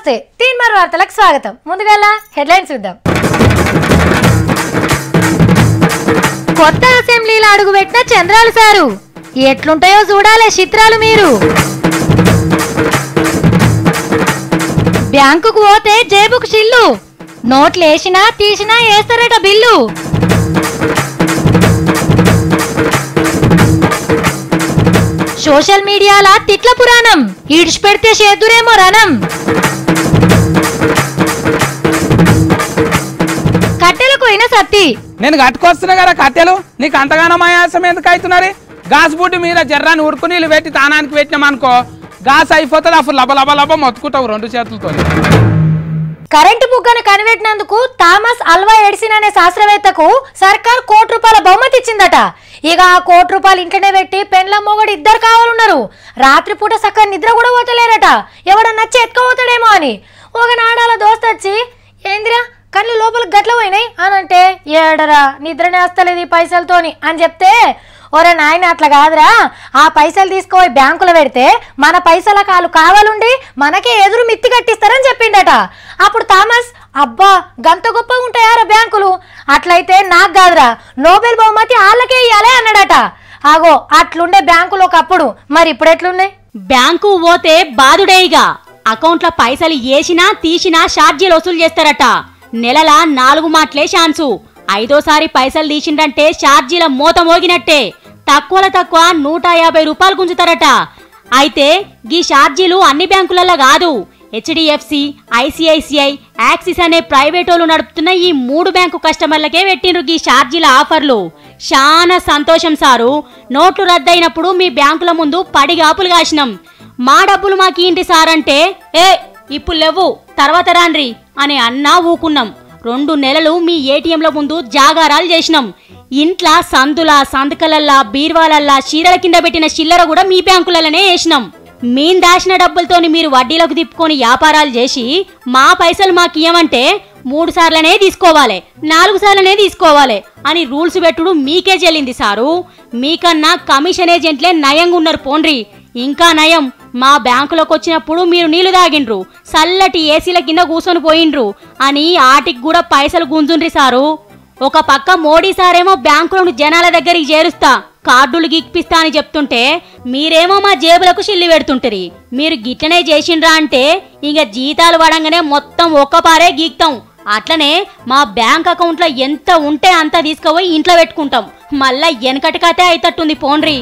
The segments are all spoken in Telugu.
నమస్తే తీన్మార్ వార్తలకు స్వాగతం. ముందుగా హెడ్లైన్స్ చూద్దాం. కొత్త అసెంబ్లీలో అడుగుపెట్టిన చంద్రాలు సారు ఎట్లుంటాయో చూడాలే చిత్రాలు మీరు. బ్యాంకుకు పోతే జేబుకు చిల్లు, నోట్లు వేసినా తీసినా వేస్తారట బిల్లు. సోషల్ మీడియాల తిట్ల పురాణం, ఈడ్చిపెడితే చేదురేమో రణం. కట్టెలకు పోయిన సత్తి, నేను కట్టుకొస్తున్నా కదా కట్టెలు, నీకు అంతగానో ఆయాసం ఎందుకు అవుతున్నారు? గాస్ బూటి మీద జర్రాని ఉడుకు నీళ్ళు పెట్టి తానానికి పెట్టినామనుకో గాస్ అయిపోతుంది, అప్పుడు లబ లబ లబ మొత్తుకుంటావు 2 చేతులతో. కరెంటు బుగ్గను కనిపెట్టినందుకు థామస్ అల్వా ఎడిసన్ అనే శాస్త్రవేత్తకు సర్కార్ ₹1 బహుమతి ఇచ్చిందట. ఇక ఆ ₹1 ఇంట్లోనే పెట్టి పెండ్ల మొగడు ఇద్దరు కావాలన్నారు. రాత్రిపూట సక్క నిద్ర కూడా పోతలేరట, ఎవడన్నా నచ్చి ఎత్తుకపోతాడేమో అని. ఒక నాడాల దోస్త్ వచ్చి ఏందిరా కళ్ళు లోపలికి గట్ల పోయినాయి అని అంటే, ఏడరా నిద్రనే వస్తలేదు ఈ పైసలతోని అని చెప్తే, ఒరే నాయన అట్లా కాదురా, ఆ పైసలు తీసుకుపోయి బ్యాంకులో పెడితే మన పైసల కాలు కావాలుండి మనకే ఎదురు మిత్తి కట్టిస్తారని చెప్పిండట. అప్పుడు థామస్, అబ్బా గంత గొప్పగా ఉంటాయారా బ్యాంకులు, అట్లయితే నాకు కాదురా నోబెల్ బహుమతి వాళ్ళకే ఇయ్యాలే అన్నాడట. ఆగో అట్లుండే బ్యాంకులు ఒకప్పుడు, మరి ఇప్పుడు ఎట్లున్నాయి? బ్యాంకు పోతే బాదుడేయిగా అకౌంట్ల పైసలు వేసినా తీసినా ఛార్జీలు వసూలు చేస్తారట. నెలలా 4 మాటలే ఛాన్సు, 5ఓసారి పైసలు తీసిండంటే ఛార్జీల మూత మోగినట్టే. తక్కువలో తక్కువ ₹150 గుంజుతారట. అయితే గీ ఛార్జీలు అన్ని బ్యాంకులలో కాదు, హెచ్డిఎఫ్సి, ఐసిఐసిఐ, యాక్సిస్ అనే ప్రైవేటోలు నడుపుతున్న ఈ 3 బ్యాంకు కస్టమర్లకే పెట్టిండ్రు గీ ఛార్జీల ఆఫర్లు. చాలా సంతోషం సారు, నోట్లు రద్దయినప్పుడు మీ బ్యాంకుల ముందు పడిగాపులు కాసినాం. మా డబ్బులు మాకు ఏంటి సార్ అంటే, ఇప్పుడు లేవు తర్వాత రాండ్రి అని అన్నా ఊకున్నాం. 2 నెలలు మీ ఏటీఎంల ముందు జాగారాలు చేసినాం. ఇంట్లా సందుల సంతకలల్లా బీర్వాలల్లా చీరల కింద పెట్టిన చిల్లర కూడా మీ బ్యాంకులలోనే వేసినాం. మీన్ దాచిన డబ్బులతోని మీరు వడ్డీలకు తిప్పుకొని వ్యాపారాలు చేసి మా పైసలు మాకు ఇయ్యమంటే 3 సార్లనే తీసుకోవాలి, 4 సార్లనే తీసుకోవాలి అని రూల్స్ పెట్టుడు మీకే చెల్లింది సారు. మీకన్నా కమిషన్ ఏజెంట్లే నయంగా ఉన్నారు పోండ్రి. ఇంకా నయం, మా బ్యాంకులోకి వచ్చినప్పుడు మీరు నీళ్లు తాగిండ్రు, చల్లటి ఏసీల కింద కూర్చొని పోయిండ్రు అని ఆటికి కూడా పైసలు గుంజుండ్రి సారు. ఒక పక్క మోడీ సారేమో బ్యాంకులను జనాల దగ్గరికి చేరుస్తా, కార్డులు గిక్పిస్తా అని చెప్తుంటే మీరేమో మా జేబులకు చిల్లి పెడుతుంటారు. మీరు గిట్లనే చేసిండ్రా అంటే ఇక జీతాలు పడంగానే మొత్తం ఒక్కపారే గీక్తాం. అట్లనే మా బ్యాంక్ అకౌంట్లో ఎంత ఉంటే అంత తీసుకుపోయి ఇంట్లో పెట్టుకుంటాం. మళ్ళా వెనకటి కథే అయితట్టుంది పోండ్రి.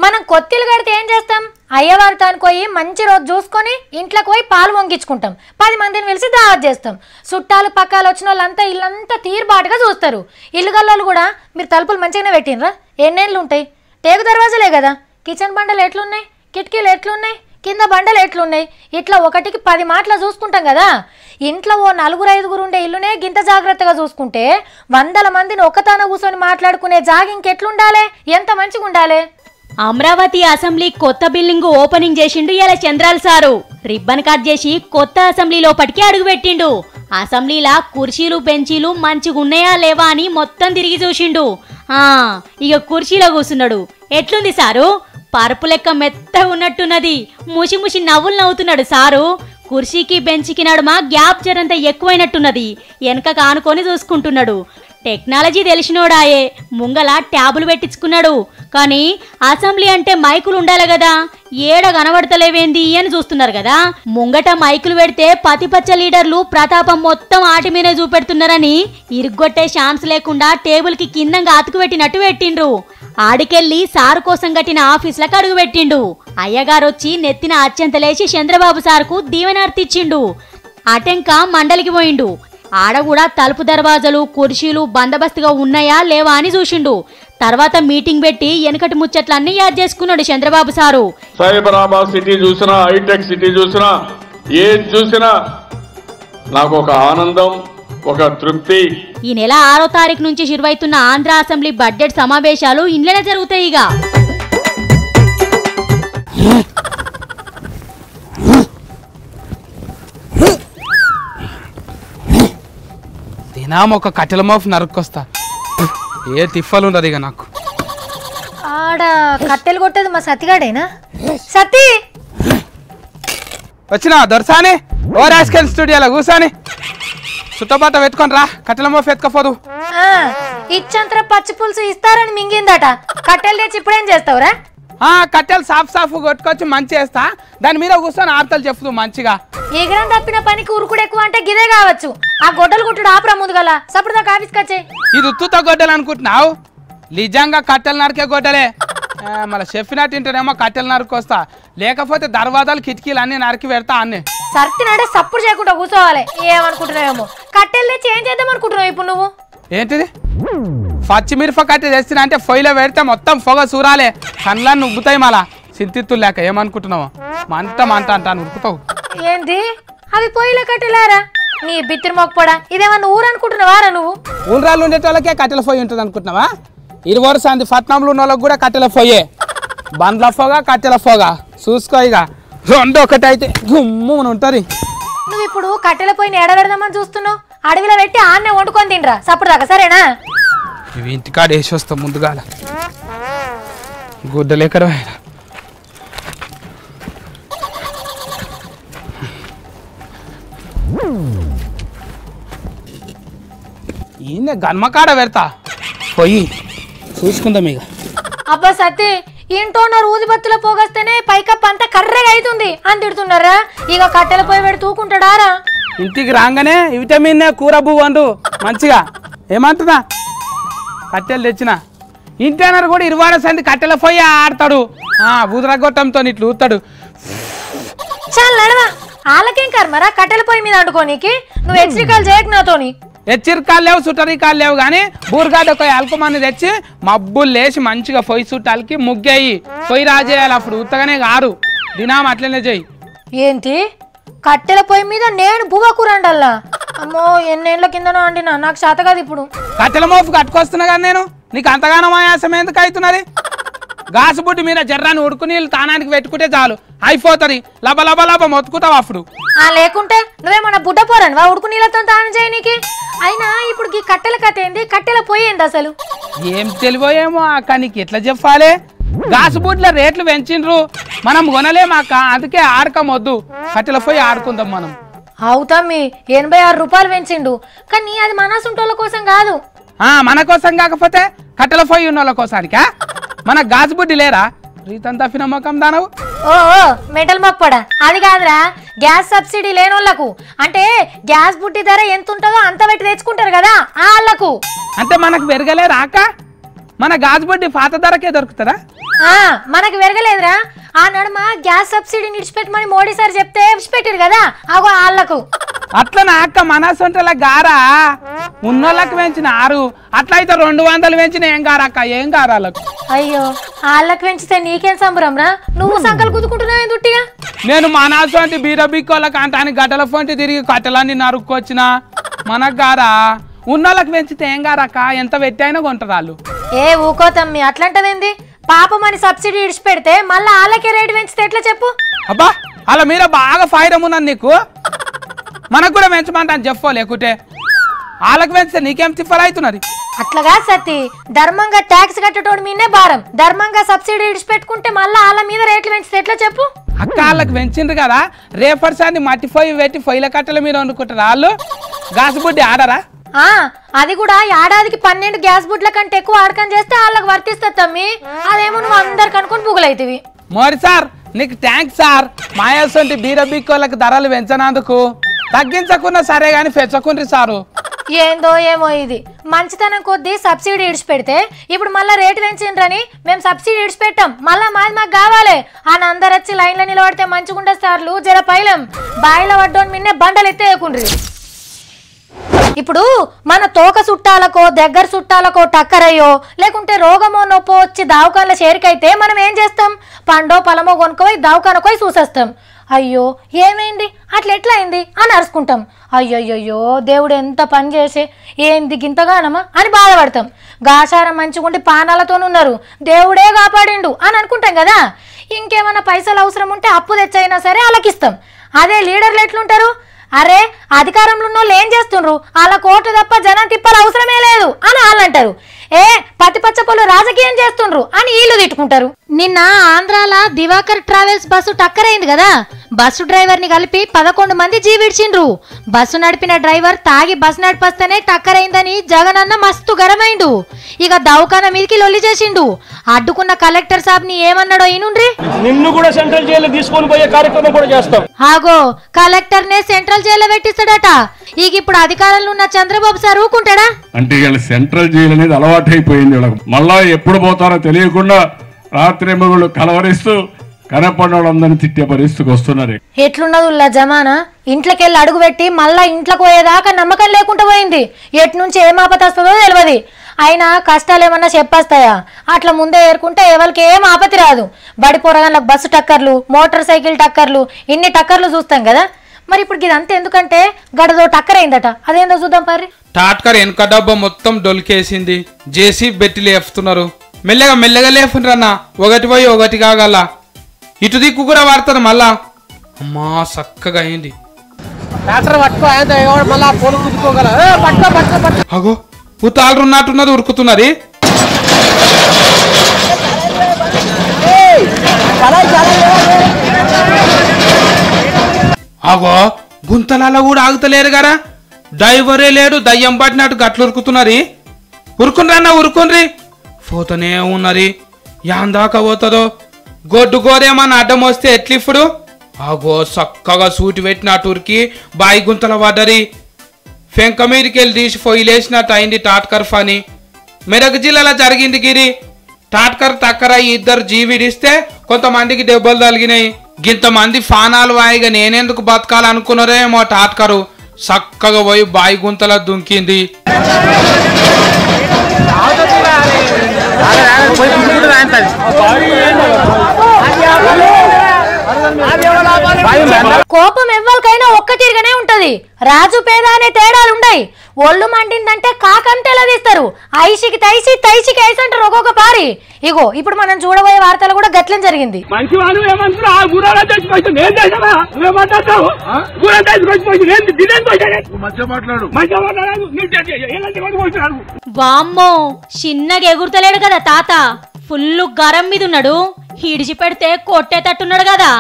మనం కొత్తిలు కడితే ఏం చేస్తాం? అయ్యవారి తాను పోయి మంచి రోజు చూసుకొని ఇంట్లోకి పోయి పాలు వంగించుకుంటాం, 10 మందిని పిలిచి దావత్ చేస్తాం. చుట్టాలు పక్కాలు వచ్చిన వాళ్ళంతా ఇల్లంతా తీరుబాటుగా చూస్తారు. ఇల్లు గల్లోళ్ళు కూడా మీరు తలుపులు మంచిగానే పెట్టినరా? ఎన్నేళ్ళు ఉంటాయి? టేకు దర్వాజలే కదా. కిచెన్ బండలు ఎట్లున్నాయి, కిటికీలు ఎట్లున్నాయి, కింద బండలు ఎట్లున్నాయి, ఇట్లా ఒకటికి 10 మాటలు చూసుకుంటాం కదా. ఇంట్లో ఓ 4-5 ఉండే ఇల్లునే గింత జాగ్రత్తగా చూసుకుంటే 100 మందిని ఒక్కతాన కూర్చొని మాట్లాడుకునే జాగ ఇంకెట్లుండాలి, ఎంత మంచిగా ఉండాలి. అమరావతి అసెంబ్లీ కొత్త బిల్డింగ్ ఓపెనింగ్ చేసిండు ఇలా చంద్రాల్ సారు. రిబ్బన్ కట్ చేసి కొత్త అసెంబ్లీ లోపటికి అడుగుపెట్టిండు. అసెంబ్లీలా కుర్చీలు బెంచీలు మంచిగున్నాయా లేవా అని మొత్తం తిరిగి చూసిండు. ఇక కుర్చీలో కూర్చున్నాడు. ఎట్లుంది సారు? పరుపు లెక్క మెత్తగా ఉన్నట్టున్నది. ముసి ముసి నవ్వులు నవ్వుతున్నాడు సారు. కుర్చీకి బెంచికి నడుమ గ్యాప్ జరంత ఎక్కువైనట్టున్నది. వెనక కానుకొని చూసుకుంటున్నాడు. టెక్నాలజీ తెలిసినోడాయే, ముంగల ట్యాబులు పెట్టించుకున్నాడు. కానీ అసెంబ్లీ అంటే మైకులు ఉండాలి కదా, ఏడ కనబడతలేవేంది అని చూస్తున్నారు కదా. ముంగట మైకులు పెడితే పతిపచ్చ లీడర్లు ప్రతాపం మొత్తం ఆటి మీదే చూపెడుతున్నారని ఇరుగ్గొట్టే ఛాన్స్ లేకుండా టేబుల్ కి కిందంగా అతుకు పెట్టినట్టు పెట్టిండ్రు. ఆడికెళ్ళి సారు కోసం కట్టిన ఆఫీసులకు అడుగు పెట్టిండు. అయ్యగారొచ్చి నెత్తిన అత్యంతలేసి చంద్రబాబు సార్కు దీవెనార్తిచ్చిండు. అటెంక మండలికి పోయిండు. ఆడ కూడా తలుపు దర్వాజలు కుర్చీలు బందోబస్తుగా ఉన్నాయా లేవా అని చూసిండు. తర్వాత మీటింగ్ పెట్టి వెనకటి ముచ్చట్లన్నీ యాద్ చేసుకున్నాడు చంద్రబాబు సారు. సైబరాబాద్ సిటీ చూసినా, హైటెక్ సిటీ చూసినా, ఏది చూసినా నాకు ఒక ఆనందం, ఒక తృప్తి. ఈ నెల 6వ తారీఖు నుంచి శురువైతున్న ఆంధ్ర అసెంబ్లీ బడ్జెట్ సమావేశాలు ఇంట్లోనే జరుగుతాయి. దినాం ఒక కట్టెల మోఫ్ నరుక్కొస్తా, ఏ తిఫలు ఉండదు ఇక నాకు. ఆడ కట్టెలు కొట్టేది మా సతిగాడేనా? సతీ వచ్చినా దొరసాని ఓ రాస్కెల్ స్టూడియోలో కూర్చొని చుట్టబాట పెట్టుకొని రా కట్టెల మోఫ్ ఎత్తుకపోదు ఇచ్చంతర పచ్చి పులుసు ఇస్తారని మింగిందట కట్టెలు తెచ్చి ఇప్పుడేం చేస్తావురా కట్టెలు సాఫ్ కొట్టుకొచ్చి మంచి వేస్తా దాని మీద కూర్చొని ఆర్తలు చెప్తూ మంచిగా ఈగరం తప్పిన పనికి ఉరుకుడు ఎక్కువ అంటే గిదే కావచ్చు ఆ గొడ్డలు కుట్టుడు ఆపరా ముందుగల సప్పుడు దాకా ఆఫీస్కి వచ్చే ఇది ఉత్తుతో గొడ్డలు అనుకుంటున్నావు నిజంగా కట్టెలు నరికే గొడ్డలే మళ్ళీ చెప్పినట్టు తింటేనేమో కట్టెలు నరుకొస్తా లేకపోతే దర్వాజాలు కిటికీలు అన్ని నరికి పెడతా అన్నీ సర్తినాడే సప్పుడు చేయకుండా కూర్చోవాలి ఏమనుకుంటున్నావేమో కట్టెలు తెచ్చి ఏం చేద్దాం అనుకుంటున్నావు ఇప్పుడు నువ్వు ఏంటిది పచ్చిమిరప కట్టె తెచ్చినా అంటే పొయ్యిలో పెడితే మొత్తం పొగ చూరాలే కళ్ళని ఉబ్బుతాయి మళ్ళా చింతిత్తులు లేక ఏమనుకుంటున్నావు మంట అంటాను ఉరుకుతావు ఏంది అవి పొయ్యిలో కట్టెలారా నీ బిత్తిరి మొక్కపోడా ఇదేమన్నా ఊరు అనుకుంటున్నావారా నువ్వు ఊళ్ళాళ్ళు ఉండేటోళ్ళకే కట్టెల పొయ్యి ఉంటుంది అనుకుంటున్నావా ఇరువరు సంది పట్నంలో ఉన్న వాళ్ళకి కూడా కట్టెల పొయ్యే బండ్ల పొగ కట్టెల పొగ చూసుకో ఇక రెండు ఒకటి అయితే గుమ్ముని ఉంటుంది నువ్వు ఇప్పుడు కట్టెల పొయ్యిని ఎడబెడదామని చూస్తున్నావు అడవిలో పెట్టి ఆన్నే వండుకొని తినరా సప్పుడు దాకా సరేనా ఇవి ఇంటికాడ వేసి వస్తాం ముందుగాల గుడ్డలు ఎక్కడ ఈయన గన్మకాడ పెడతా పొయ్యి చూసుకుందాం ఇక అబ్బా సత్తి ఇంటోన్నర్ ఊదిబత్తులో పోగొస్తేనే పైకప్పు అంతా కర్రెగా అవుతుంది అని తిడుతున్నారా ఇక కట్టెల పొయ్యి పెడి తూకుంటాడారా ఇంటికి రాగానే విటమిన్ కూర పువ్వు వండు మంచిగా ఏమంటున్నా కట్టెలు తెచ్చిన ఇంటేనర్ కూడా 20 సంది కట్టెల పొయ్యి ఆడతాడు బూదరగొట్టంతో ఇట్లు ఊతాడు చాలా నడవా వాళ్ళకేం కర్మరా కట్టెల పొయ్యి మీద వండుకోనీకి నువ్వు హెచ్చరికలు చేయకు నాతోని హెచ్చరికాలు లేవు చుట్టరికాలు లేవు కానీ బూరగాడ ఒక అల్కమాన్ని తెచ్చి మబ్బులు లేచి మంచిగా పొయ్యి చుట్టాలకి ముగ్గేయి పొయ్యి రాజేయాలి అప్పుడు ఉత్తగానే కారు దినాం అట్లనే చెయ్యి ఏంటి కట్టెల పొయ్యి మీద నేను బువ్వ కూర అండల్లా అమ్మో ఎన్నేళ్ల కిందనో అండినా నాకు చేత కాదు ఇప్పుడు కట్టెల మోపు కట్టుకొస్తున్నా కానీ నేను నీకు అంతగానో ఆయాసం ఎందుకు అవుతున్నది గాసు బుడ్డి మీద జర్రాన్ని ఉడుకు నీళ్ళు తానానికి పెట్టుకుంటే చాలు అయిపోతుంది లబ లబ లబ మొత్తుకుంటావు అప్పుడు లేకుంటే నువ్వేమన్నా బుడ్డ పోరను ఉడుకు నీళ్ళతో తానం చేయనీకి అయినా ఇప్పుడు ఈ కట్టెల కథ ఏంది కట్టెల పొయ్యి ఏంది అసలు ఏం తెలివోయేమో అక్క నీకు ఎట్లా చెప్పాలి గాసు బుడ్ల రేట్లు పెంచిండ్రు మనం కొనలేమాక అందుకే ఆడకమొద్దు కట్టెల పొయ్యి ఆడుకుందాం మనం అవుతమ్మి 86 రూపాయలు పెంచిండు కానీ అది మనసుంటోళ్ళ కోసం కాదు మన కోసం కాకపోతే కట్టెల పొయ్యి ఉన్న వాళ్ళ కోసానికా మన గాజు బుడ్డి లేరా రీతంతా ఫినమ్మకం దానవు ఓ మెటల్ మొక్కపడా అది కాదురా గ్యాస్ సబ్సిడీ లేనోళ్లకు అంటే గ్యాస్ బుడ్డి ధర ఎంత ఉంటుందో అంత పెట్టి తెచ్చుకుంటారు కదా వాళ్ళకు అంటే మనకు పెరగలే రాక మన గాజు బుడ్డి పాత ధరకే దొరుకుతారా మనకు పెరగలేదురా ఆ నడుమ గ్యాస్ సబ్సిడీని ఇడిచిపెట్టమని మోడీ సార్ చెప్తే ఇడిచిపెట్టారు కదా అగో వాళ్ళకు అట్లా నా అక్క మన సొంటల గారా ఉన్నోళ్ళకి పెంచిన 6 అట్లయితే 200 పెంచిన ఏం గారక్క ఏం గారాలకు అయ్యో వాళ్ళకి పెంచితే నీకేం సంబరం రా నువ్వు సంకలు కుదుకుంటున్నావు దుట్టిగా నేను మన సొంటి బీరబిక్కోళ్ళకి అంటాను గడ్డల ఫొంటి తిరిగి కట్టెలన్నీ నరుక్కొచ్చిన మనకు గారా ఉన్నోళ్ళకి పెంచితే ఏం గారక్క ఎంత పెట్టైనా కొంటారు వాళ్ళు ఊకోతమ్మి అట్లాంటదేంది పాపం అని సబ్సిడీ ఇడిచిపెడితే మళ్ళీ వాళ్ళకే రేటు పెంచితే ఎట్లా చెప్పు అబ్బా వాళ్ళ మీద బాగా ఫైరం ఉన్నది నీకు మనకు కూడా పెంచమంటాను చెప్పో లేకుంటే వాళ్ళకి పెంచితే నీకేం తిప్పలు అవుతున్నది అట్లాగా సత్తి ధర్మంగా ట్యాక్స్ కట్టేటోడి మీనే భారం ధర్మంగా సబ్సిడీ ఇడిచిపెట్టుకుంటే మళ్ళీ వాళ్ళ మీద రేట్లు పెంచితే ఎట్లా చెప్పు అక్క వాళ్ళకి పెంచిండ్రు కదా రేపటిసారి మట్టి పొయ్యి పెట్టి పొయ్యిల కట్టెల మీద వండుకుంటారు వాళ్ళు గాసు బుడ్డి ఆడరా అది కూడా ఏడాదికి 12 గ్యాస్ బుడ్ల కంటే ఎక్కువ ఆడకం చేస్తే వాళ్ళకి వర్తిస్తుంది తమ్మి అదేమో నువ్వు అందరికి అనుకుని బుగులైతివి మోరి సార్ నీకు థ్యాంక్స్ సార్ మాయాసొంటి బీరబిక్కోళ్ళకి ధరలు పెంచనందుకు తగ్గించకున్నా సరే గాని పెంచకుండ్రి సారు ఏందో ఏమో ఇది మంచితనం కొద్దీ సబ్సిడీ ఇడిచిపెడితే ఇప్పుడు మళ్ళీ రేటు పెంచిండ్రని మేము సబ్సిడీ ఇడిచిపెట్టాం మళ్ళా మాది మాకు కావాలి అని అందరు వచ్చి లైన్లో నిలబడితే మంచిగుండే సార్లు జర పైలం బాయిల పడ్డోని మిన్నే బండలు ఎత్తేయకుండ్రి ఇప్పుడు మన తోక చుట్టాలకో దగ్గర చుట్టాలకో టక్కరయ్యో లేకుంటే రోగమో నొప్పో వచ్చి దావకాన్ల చేరికైతే మనం ఏం చేస్తాం పండో పొలమో కొనుక్కోయి దావకానకోయి చూసేస్తాం అయ్యో ఏమైంది అట్లా ఎట్లా అయింది అని అరుచుకుంటాం అయ్యయ్యో దేవుడు ఎంత పని చేసే ఏంది గింతగానమా అని బాధపడతాం గాచారం మంచిగుండి పానాలతోనున్నారు దేవుడే కాపాడిండు అని అనుకుంటాం కదా ఇంకేమైనా పైసలు అవసరం ఉంటే అప్పు తెచ్చైనా సరే అలాకిస్తాం అదే లీడర్లు ఎట్లుంటారు అరే అధికారంలో ఉన్న వాళ్ళు ఏం చేస్తుండ్రు వాళ్ళ కోట్లు తప్ప జనం తిప్పాలి అవసరమే లేదు అని వాళ్ళు అంటారు పత్తి పచ్చ పొలు రాజకీయం చేస్తుండ్రు అని వీళ్ళు తిట్టుకుంటారు నిన్న ఆంధ్రాల దివాకర్ ట్రావెల్స్ బస్సు టక్కరైంది కదా. బస్సు డ్రైవర్ ని కలిపి 11 మంది జీవిడ్చిండ్రు. బస్సు నడిపిన డ్రైవర్ తాగి బస్సు నడిపస్తేనే టక్కరైందని జగనన్న మస్తు గరమైండు. ఇక దవాఖాన మీదకి లొల్లి చేసిండు. అడ్డుకున్న కలెక్టర్ సాబ్ ని ఏమన్నాడో ఈనుండ్రి. నిన్ను కూడా సెంట్రల్ జైలు తీసుకొని పోయే కార్యక్రమం కూడా చేస్తాం. ఆగో కలెక్టర్ నే సెంట్రల్ జైల్లో పెట్టిస్తాడట. ఇక ఇప్పుడు అధికారంలో ఉన్న చంద్రబాబు సార్ ఊకుంటాడా? అంటే వీళ్ళ సెంట్రల్ జైలు అనేది అలవాటు అయిపోయింది వీళ్ళకి. మళ్ళా ఎప్పుడు పోతారో తెలియకుండా రాత్రి మగుళ్ళు కలవరిస్తూ కనపడిన వాళ్ళందరినీ తిట్టే పరిస్థితికి వస్తున్నారు. ఎట్లున్నది జమానా? ఇంట్లోకెళ్ళి అడుగు పెట్టి మళ్ళా ఇంట్లోకి పోయేదాకా నమ్మకం లేకుండా పోయింది. ఎటు నుంచి ఏం ఆపత వస్తుందో తెలియదు. అయినా కష్టాలు ఏమన్నా చెప్పేస్తాయా? అట్లా ముందే ఏరుకుంటే ఎవరికి ఏం ఆపతి రాదు. బడి పొరగాళ్ళకి బస్సు టక్కర్లు, మోటార్ సైకిల్ టక్కర్లు, ఇన్ని టక్కర్లు చూస్తాం కదా. మరి ఇప్పుడు ఇదంతా ఎందుకంటే గడదో టక్కర్ అయిందట. అదేందో చూద్దాం పర్రి. టాట్కర్ వెనక డబ్బా మొత్తం డొలికేసింది. జేసీ బెట్టి లేపుతున్నారు. మెల్లగా మెల్లగా లేపుండ్రన్నా, ఒకటి పోయి ఒకటి కాగల. ఇటు దిక్కు కూడా వాడతారు మళ్ళా. అమ్మా చక్కగా అయింది. అగో ఉతాలు ఉన్నట్టున్నది ఉరుకుతున్నది. అగో గుంతలలో కూడా ఆగుతలేరు కదా. డ్రైవరే లేడు, దయ్యం పట్టినట్టు గట్లు ఉరుకుతున్నది. ఉరుకుండ్రన్నా ఉరుకుండ్రి. పోతనే ఉన్నది. యాందాకా పోతుందో గొడ్డు గోరేమన్నా అడ్డం వస్తే ఎట్లిప్పుడు. ఆగో చక్కగా సూటి పెట్టినట్టురికి బాయి గుంతల పడ్డది. ఫెంక మీదకి వెళ్ళి తీసి పొయ్యిలేసినట్టు అయింది టాట్కర్ ఫని. మెదక్ జిల్లాలో జరిగింది గిరి. టాట్కర్ టక్కర ఇద్దరు జీవిడిస్తే కొంతమందికి దెబ్బలు తగిలినాయి. గింతమంది ఫానాలు వాయిగా నేనెందుకు బతకాలనుకున్నారేమో టాట్కరు చక్కగా పోయి బాయి గుంతల దుంకింది. కోపం ఎవ్వరికైనా ఒక్క తీరుగానే ఉంటది. రాజు పేద అనే తేడాలుండయి. ఒళ్ళు మండిందంటే కాకంటేలా తీస్తారు. ఐసికి తైసి తైసికి ఐసి అంటారు ఒక్కొక్క పారి. ఇగో ఇప్పుడు మనం చూడబోయే వార్తలు కూడా గట్లం జరిగింది. వామ్మో చిన్నగా ఎగురుతలేడు కదా తాత. ఫుల్ గరం మీద ఉన్నాడు. హిడిచి పెడితే కొట్టేటట్టున్నాడు కదా.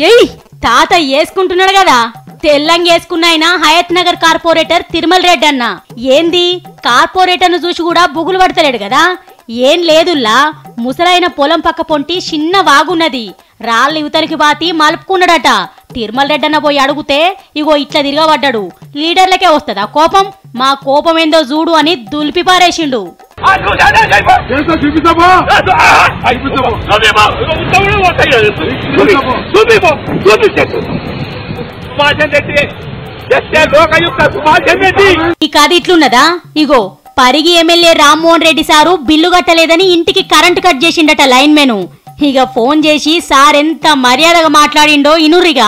ఏయ్ తాత వేసుకుంటున్నాడు కదా. తెల్లంగా వేసుకున్నాయన హయత్ నగర్ కార్పొరేటర్ తిరుమల రెడ్డి అన్న. ఏంది కార్పొరేటర్ ను చూసి కూడా బుగులు పడతలేడు కదా. ఏం లేదుల్లా, ముసలైన పొలం పక్క పొంటి చిన్న వాగున్నది. రాళ్ళు యువతలకి బాతి మలుపుకున్నాడట. తిరుమల రెడ్డి అన్న పోయి అడిగితే ఇగో ఇట్లా తిరగబడ్డాడు. లీడర్లకే వస్తుందా కోపం? మా కోపం ఏందో చూడు అని దులిపి పారేసిండు. ఈ కథ ఇట్లున్నదా? ఇగో Parigi MLA Rammohan Reddy sir bill కట్టలేదని ఇంటికి కరెంట్ కట్ చేసిండట లైన్ మెను. ఇక ఫోన్ చేసి సార్ ఎంత మర్యాదగా మాట్లాడిండో ఇనుర్రిగా.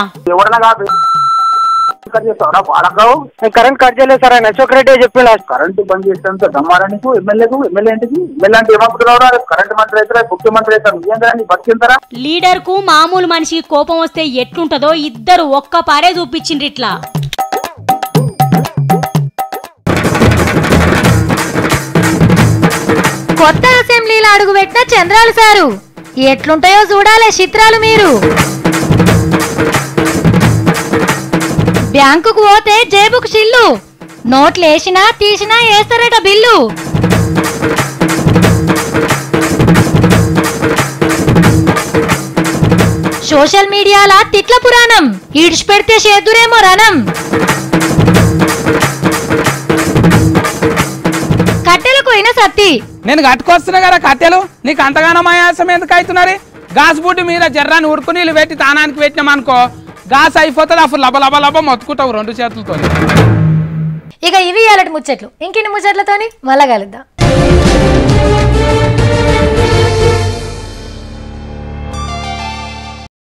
కరెంట్ కట్ చేయలేదు సార్ ఆయన అశోక్ రెడ్డి చెప్పిండు. కరెంట్ బంద్ చేస్తే దమ్మారా నీకు ఎమ్మెల్యేకు? ఎమ్మెల్యే ఇంటికి ఎమ్మెల్యే అంటే ఏమనుకుంటున్నావు? కరెంట్ మంత్రి అయితే ముఖ్యమంత్రి అయితే నిజంగా బతికింటారా? లీడర్ కు మామూలు మనిషికి కోపం వస్తే ఎట్లుంటదో ఇద్దరు ఒక్క పారే చూపించిండ్రు ఇట్లా. కొత్త అసెంబ్లీలో అడుగుపెట్టిన చంద్రాలు సారు ఎట్లుంటాయో చూడాలే చిత్రాలు మీరు. బ్యాంకుకు పోతే జేబుకు చిల్లు, నోట్లు వేసినా తీసినా వేస్తారట బిల్లు. సోషల్ మీడియాల తిట్ల పురాణం, ఈడ్చిపెడితే చేదురేమో రణం. కట్టెలకు అయిన సత్తి నేను కట్టుకొస్తున్నా కదా కట్టెలు. నీకు అంతగానో ఆయాసం ఎందుకు అవుతున్నారు? గాస్ బుడ్డి మీద జర్రాన్ని ఉడుకుని నీళ్ళు పెట్టి తానానికి పెట్టినామనుకో గాస్ అయిపోతుంది. అప్పుడు లబ లబ లబ మొత్తుకుంటావు 2 చేతులతో. ఇక ఇవి ఇయాలటి ముచ్చట్లు. ఇంకిన్ని ముచ్చట్లతోని మళ్ళా కలుద్దాం.